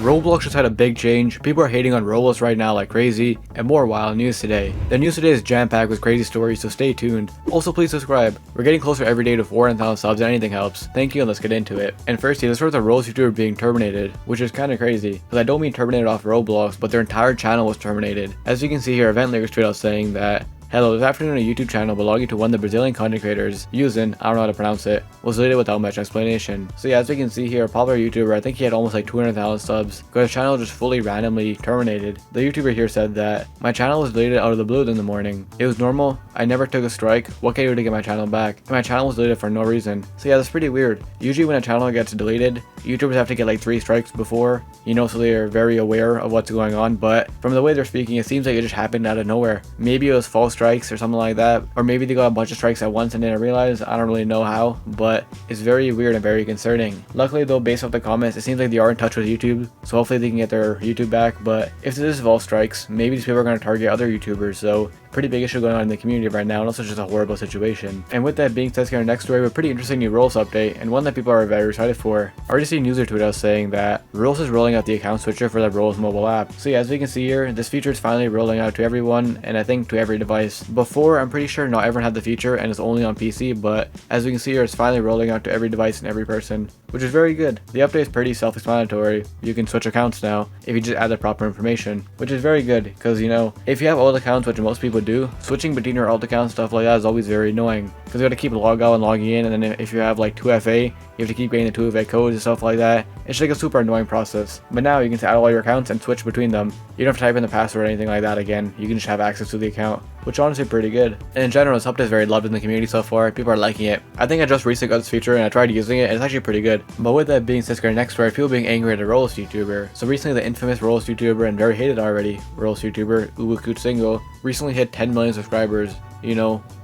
Roblox just had a big change, people are hating on Roblox right now like crazy, and more wild news today. The news today is jam-packed with crazy stories, so stay tuned. Also please subscribe. We're getting closer every day to 400,000 subs and anything helps. Thank you and let's get into it. And firstly, let's start with the Roblox YouTuber being terminated, which is kinda crazy. Because I don't mean terminated off Roblox, but their entire channel was terminated. As you can see here, event leakers tweet out saying that hello, this afternoon a YouTube channel belonging to one of the Brazilian content creators, Usin, I don't know how to pronounce it, was deleted without much explanation. So yeah, as we can see here, a popular YouTuber, I think he had almost like 200,000 subs, got his channel just fully randomly terminated. The YouTuber here said that, my channel was deleted out of the blue in the morning. It was normal, I never took a strike, what can I do to get my channel back? And my channel was deleted for no reason. So yeah, that's pretty weird. Usually when a channel gets deleted, YouTubers have to get like 3 strikes before, so they're very aware of what's going on, but from the way they're speaking, it seems like it just happened out of nowhere. Maybe it was false strikes or something like that, or maybe they got a bunch of strikes at once and didn't realize. I don't really know how, but it's very weird and very concerning. Luckily though, based off the comments, it seems like they are in touch with YouTube, so hopefully they can get their YouTube back. But if this is false strikes, maybe these people are going to target other YouTubers, so pretty big issue going on in the community right now, and also just a horrible situation. And with that being said, our next story, we have a pretty interesting new rules update, and one that people are very excited for. I already seen user tweet out saying that Rules is rolling out the account switcher for the Rules mobile app. So yeah, as we can see here, this feature is finally rolling out to everyone, and I think to every device. Before, I'm pretty sure not everyone had the feature, and it's only on PC, but as we can see here, it's finally rolling out to every device and every person, which is very good. The update is pretty self-explanatory. You can switch accounts now if you just add the proper information, which is very good, because if you have old accounts, which most people do, switching between your alt accounts, stuff like that, is always very annoying, because you got to keep log out and logging in, and then if you have like 2FA, you have to keep getting the 2FA codes and stuff like that. It's like a super annoying process. But now you can add all your accounts and switch between them. You don't have to type in the password or anything like that again. You can just have access to the account, which honestly pretty good. And in general, this update is very loved in the community so far. People are liking it. I think I just recently got this feature and I tried using it, and it's actually pretty good. But with that being said, our next story, people being angry at a Roblox YouTuber. So recently, the infamous Roblox YouTuber and very hated already Roblox YouTuber uwucutesingle recently hit 10 million subscribers.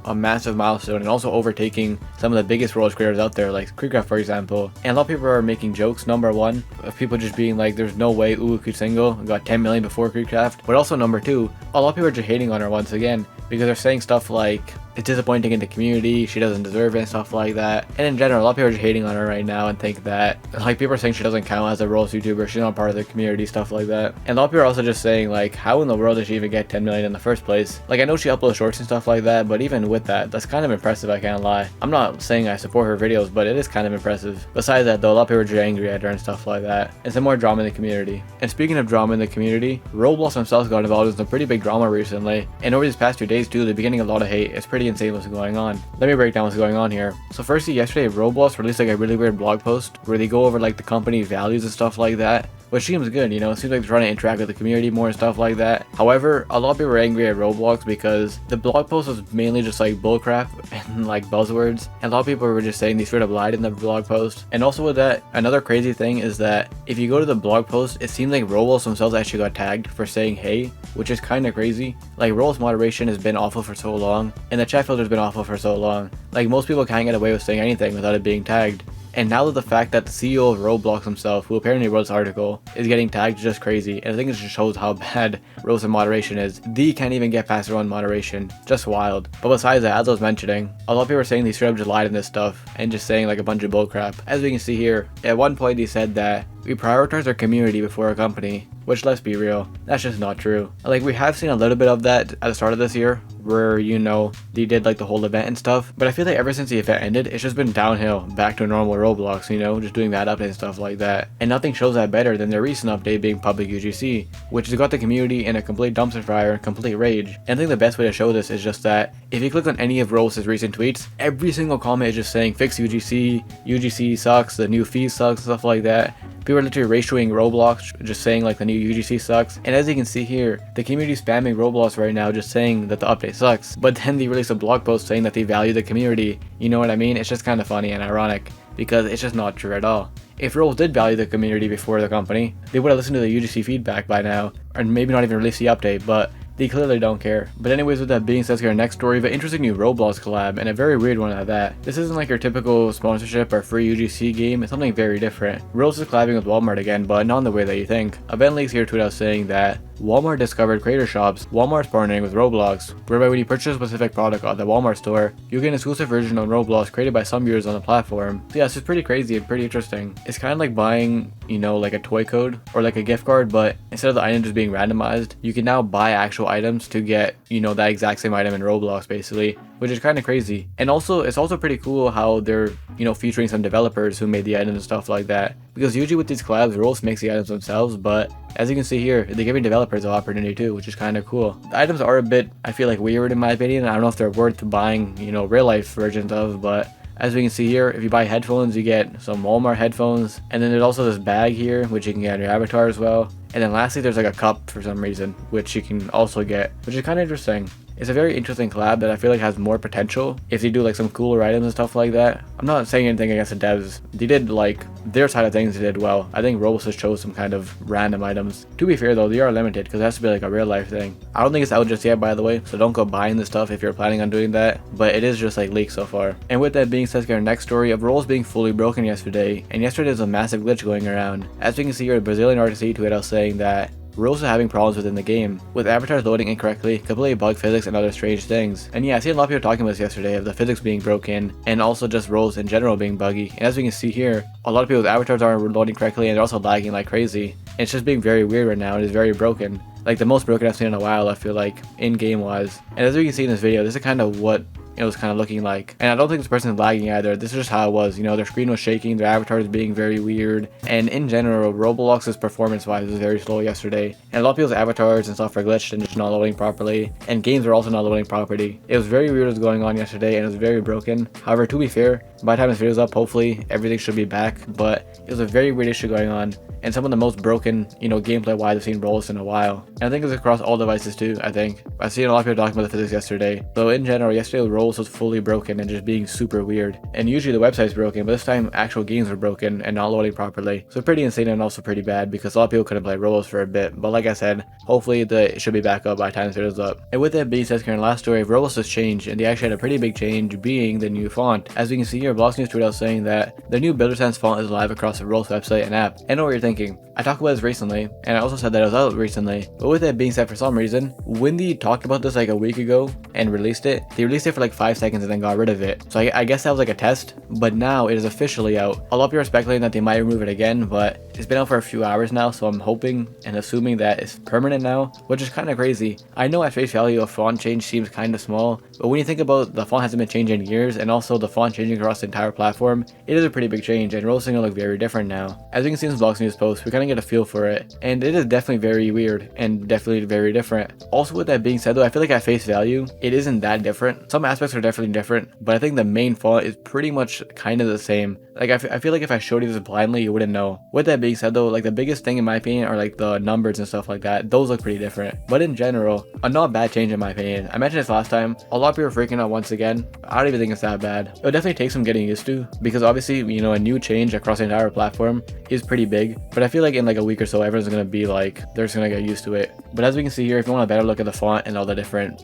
A massive milestone, and also overtaking some of the biggest Roblox creators out there, like KreekCraft for example. And a lot of people are making jokes, number one, of people just being like, there's no way uwucutesingle got 10 million before KreekCraft. But also number two, a lot of people are just hating on her once again, because they're saying stuff like, it's disappointing in the community, she doesn't deserve it, and stuff like that. And in general, a lot of people are just hating on her right now and think that, like, people are saying she doesn't count as a Roblox YouTuber, she's not part of the community, stuff like that. And a lot of people are also just saying, like, how in the world did she even get 10 million in the first place? Like, I know she uploads shorts and stuff like that, but even with that, that's kind of impressive, I can't lie. I'm not saying I support her videos, but it is kind of impressive. Besides that though, a lot of people are just angry at her and stuff like that, and some more drama in the community. And speaking of drama in the community, Roblox themselves got involved in some pretty big drama recently, and over these past 2 days too, they're beginning a lot of hate. It's pretty insane what's going on. Let me break down what's going on here. So firstly, yesterday Roblox released like a really weird blog post where they go over like the company values and stuff like that, which seems good, it seems like they're trying to interact with the community more and stuff like that. However, a lot of people were angry at Roblox because the blog post was mainly just like bullcrap and like buzzwords, and a lot of people were just saying they straight up lied in the blog post. And also with that, another crazy thing is that if you go to the blog post, it seems like Roblox themselves actually got tagged for saying hey, which is kind of crazy. Like, Roblox moderation has been awful for so long, and the chat filter has been awful for so long. Like, most people can't get away with saying anything without it being tagged. And now that the fact that the CEO of Roblox himself, who apparently wrote this article, is getting tagged is just crazy, and I think it just shows how bad Roblox moderation is. They can't even get past their own moderation. Just wild. But besides that, as I was mentioning, a lot of people are saying they straight up just lied in this stuff, and just saying like a bunch of bullcrap. As we can see here, at one point they said that we prioritize our community before our company, which, let's be real, that's just not true. Like, we have seen a little bit of that at the start of this year, where, they did like the whole event and stuff, but I feel like ever since the event ended, it's just been downhill, back to normal Roblox, just doing that update and stuff like that. And nothing shows that better than their recent update being public UGC, which has got the community in a complete dumpster fire and complete rage. And I think the best way to show this is just that, if you click on any of Roblox's recent tweets, every single comment is just saying, fix UGC, UGC sucks, the new fees sucks, stuff like that. People are literally ratioing Roblox, just saying like the new UGC sucks. And as you can see here, the community is spamming Roblox right now, just saying that the update sucks. But then they release a blog post saying that they value the community. You know what I mean? It's just kind of funny and ironic, because it's just not true at all. If Roblox did value the community before the company, they would have listened to the UGC feedback by now, or maybe not even release the update, but they clearly don't care. But anyways, with that being said, our next story, but interesting new Roblox collab, and a very weird one at that. This isn't like your typical sponsorship or free UGC game, it's something very different. Roblox is collabing with Walmart again, but not in the way that you think. Event leaks here tweet out saying that Walmart discovered creator shops. Walmart's partnering with Roblox, whereby when you purchase a specific product on the Walmart store, you get an exclusive version on Roblox created by some users on the platform. So yeah, this is pretty crazy and pretty interesting. It's kind of like buying, like a toy code or like a gift card, but instead of the item just being randomized, you can now buy actual items to get, that exact same item in Roblox basically, which is kind of crazy. And also, it's also pretty cool how they're, featuring some developers who made the items and stuff like that. Because usually with these collabs, Roblox makes the items themselves, but as you can see here, they're giving developers an opportunity too, which is kind of cool. The items are a bit, I feel like, weird in my opinion. I don't know if they're worth buying, real life versions of, but as we can see here, if you buy headphones, you get some Walmart headphones. And then there's also this bag here, which you can get on your avatar as well. And then lastly, there's like a cup for some reason, which you can also get, which is kind of interesting. It's a very interesting collab that I feel like has more potential if they do like some cooler items and stuff like that. I'm not saying anything against the devs. They did like their side of things, they did well. I think Roblox just chose some kind of random items. To be fair though, they are limited because it has to be like a real life thing. I don't think it's out just yet, by the way, so don't go buying this stuff if you're planning on doing that, but it is just like leaked so far. And with that being said, let's get our next story of Roblox being fully broken yesterday. And yesterday there's a massive glitch going around. As we can see here, a Brazilian artist tweeted out saying that we're also having problems within the game, with avatars loading incorrectly, completely bugged physics, and other strange things. And yeah, I seen a lot of people talking about this yesterday, of the physics being broken, and also just roles in general being buggy. And as we can see here, a lot of people's avatars aren't loading correctly, and they're also lagging like crazy. And it's just being very weird right now, and it's very broken. Like the most broken I've seen in a while, I feel like, in-game wise. And as we can see in this video, this is kind of what it was kind of looking like. And I don't think this person is lagging either. This is just how it was. Their screen was shaking, their avatars being very weird. And in general, Roblox's performance-wise was very slow yesterday. And a lot of people's avatars and stuff are glitched and just not loading properly. And games were also not loading properly. It was very weird what was going on yesterday, and it was very broken. However, to be fair, by the time this video is up, hopefully everything should be back. But it was a very weird issue going on, and some of the most broken, gameplay-wise I've seen Roblox in a while. And I think it's across all devices too, I think. I've seen a lot of people talking about the physics yesterday. So in general, yesterday Roblox was fully broken and just being super weird. And usually the website's broken, but this time actual games were broken and not loading properly. So pretty insane and also pretty bad, because a lot of people couldn't play Roblox for a bit. But like I said, hopefully it should be back up by the time this video's up. And with that being said, our last story, Roblox has changed, and they actually had a pretty big change, being the new font. As we can see here, Blox News tweeted out saying that the new Builder Sense font is live across the Roblox website and app. I know what you're thinking. I talked about this recently, and I also said that it was out recently. But with that being said, for some reason, when they talked about this like a week ago and released it, they released it for like 5 seconds and then got rid of it. So I guess that was like a test, but now it is officially out. A lot of people are speculating that they might remove it again, but it's been out for a few hours now, so I'm hoping and assuming that it's permanent now, which is kind of crazy. I know at face value a font change seems kind of small, but when you think about the font hasn't been changed in years, and also the font changing across the entire platform, it is a pretty big change, and Roblox is gonna look very different now. As you can see in this Blox News post, we kind of get a feel for it, and it is definitely very weird and definitely very different. Also, with that being said though, I feel like at face value, it isn't that different. Some aspects are definitely different, but I think the main font is pretty much kind of the same. Like I feel like if I showed you this blindly, you wouldn't know. With that being said though, like the biggest thing in my opinion are like the numbers and stuff like that. Those look pretty different. But in general, a not bad change in my opinion. I mentioned this last time. A lot of people are freaking out once again. I don't even think it's that bad. It'll definitely take some getting used to, because obviously, a new change across the entire platform is pretty big. But I feel like in like a week or so, everyone's gonna be like, they're just gonna get used to it. But as we can see here, if you want a better look at the font and all the different,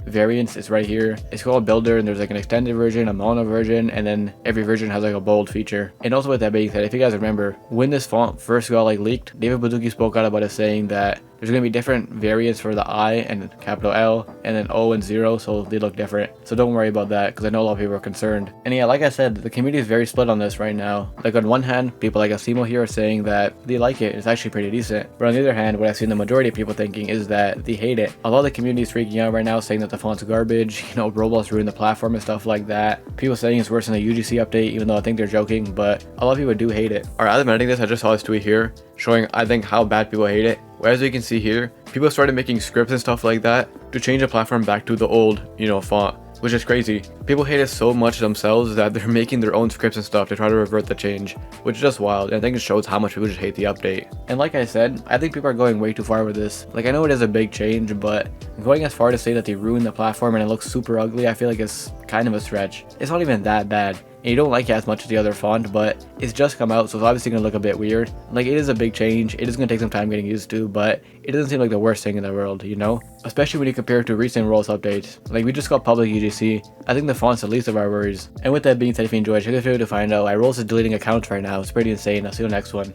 variants, it's right here. It's called Builder, and there's like an extended version, a mono version, and then every version has like a bold feature. And also with that being said, if you guys remember, when this font first got like leaked, David Bazuki spoke out about it saying that there's going to be different variants for the I and capital L, and then O and 0, so they look different. So don't worry about that, because I know a lot of people are concerned. And yeah, like I said, the community is very split on this right now. Like on one hand, people like Asimo here are saying that they like it, it's actually pretty decent. But on the other hand, what I've seen the majority of people thinking is that they hate it. A lot of the community is freaking out right now, saying that the font's garbage, Roblox ruined the platform and stuff like that. People saying it's worse than the UGC update, even though I think they're joking, but a lot of people do hate it. Alright, as I'm editing this, I just saw this tweet here showing, I think, how bad people hate it. As you can see here, people started making scripts and stuff like that to change the platform back to the old, font, which is crazy. People hate it so much themselves that they're making their own scripts and stuff to try to revert the change, which is just wild. And I think it shows how much people just hate the update. And like I said, I think people are going way too far with this. Like, I know it is a big change, but going as far to say that they ruined the platform and it looks super ugly, I feel like it's kind of a stretch. It's not even that bad. And you don't like it as much as the other font, but it's just come out, so it's obviously going to look a bit weird. Like, it is a big change, it is going to take some time getting used to, but it doesn't seem like the worst thing in the world, Especially when you compare it to recent Roblox updates. Like, we just got public UGC. I think the font's the least of our worries. And with that being said, if you enjoyed, check this video to find out why Roblox is deleting accounts right now. It's pretty insane. I'll see you in the next one.